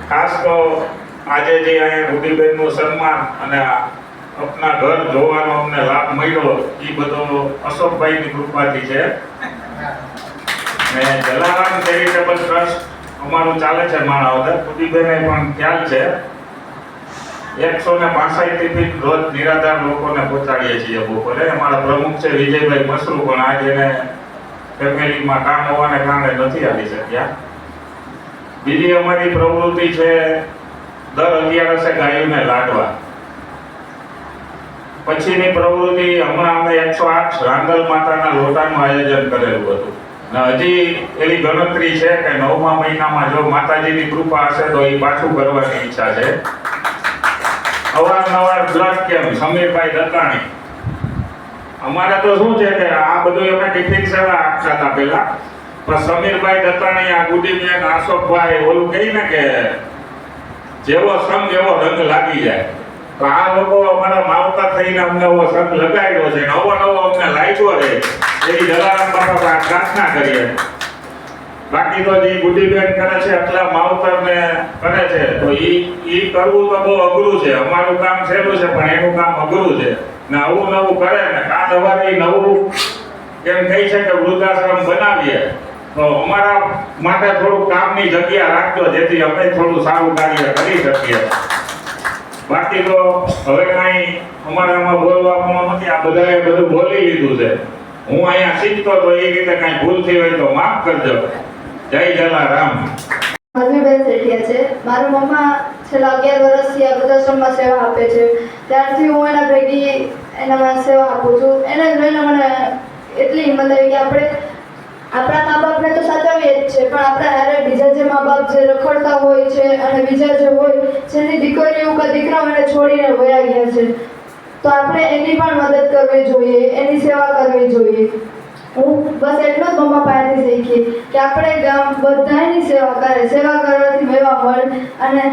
ખાસ તો આજે જે અહીંયા રૂડીબેનનું સન્માન અને આપના ઘર જોવાનો અમને લાભ મળ્યો એ બધો અશોકભાઈની કૃપાથી છે. ને જલારામ ચેરિટેબલ ટ્રસ્ટ અમારું ચાલે છે માણાવદર. રૂડીબેને પણ ખ્યાલ છે. 165 ટિફિન રોજ નિરાધાર લોકોને પહોંચાડીએ છીએ બપોરે. અમારા પ્રમુખ છે વિજયભાઈ મસરૂ, પણ આજે એને ફેમિલીમાં કામ હોવાને કારણે નથી આવી શક્યા. બીજી અમારી પ્રવૃત્તિ છે દર 11 ગાયોને લાડવા. પછીની પ્રવૃત્તિ હમણાં અમે 108 રાંદલ માતાના લોટાનું આયોજન કરેલું હતું. હજી એવી ગણતરી છે કે 9મા મહિનામાં જો માતાજીની કૃપા હશે તો એ પાછું કરવાની ઈચ્છા છે. અવારનવાર બ્લડ કેમ્પ સમીરભાઈ દત્તાણી. અમારે તો શું છે કે આ બધું અમે ટિફિન સેવા આપતા હતા પહેલા, પણ સમીરભાઈ દત્તાણી, આ ગુડીબેન, અશોકભાઈ ઓલું કહી ને કે જેવો સંગ એવો રંગ લાગી જાય. તો આ લોકો અમારા માવતા થઈને અમને એવો સંગ લગાવ્યો છે, નવો નવો અમને લાગ્યો છે. એવી જલારામ બાપા પ્રાર્થના કરીએ. બાકી તો જે ગુડીબેન કરે છે એટલા માવતરને કરે છે તો ઈ કરવું તો બહુ અઘરું છે. અમારું કામ સહેલું છે પણ એનું કામ અઘરું છે. ને આવું નવું કરે ને કાં દવારે નવું એમ કહી છે કે વૃદ્ધાશ્રમ બનાવીએ તો અમારા માટે થોડું કામની જગ્યા રાખજો, જેથી અમે થોડું સારું કાર્ય કરી શકીએ. બાકી તો હવે કાંઈ અમારામાં બોલવાનું નથી. આ બધાએ બધું બોલી લીધું છે. હું અહીંયા શીખતો તો એ રીતે કાંઈ ભૂલ થઈ હોય તો માફ કરજો. જય જલારામ. મધુબેન સેઠિયા છે. મારા મમ્મા છેલ્લા 11 વર્ષથી આ વૃદ્ધાશ્રમમાં સેવા આપે છે. ત્યારથી હું એના ભેગી એનામાં સેવા આપું છું. એને જોઈને મને એટલી હિંમત આવી કે આપણે આપણા મા બાપને તો સાચવીએ જ છે, પણ આપણા હારે બીજા જે મા બાપ જે રખડતા હોય છે અને બીજા જે હોય જેની દીકરીઓ કે દીકરાઓ એને છોડીને વયા ગયા છે, તો આપણે એની પણ મદદ કરવી જોઈએ, એની સેવા કરવી જોઈએ. હું બસ એટલું જ મમ્મા પાસેથી શીખી કે આપણે ગામ બધાની સેવા કરે. સેવા કરવાથી મેવા મળે. અને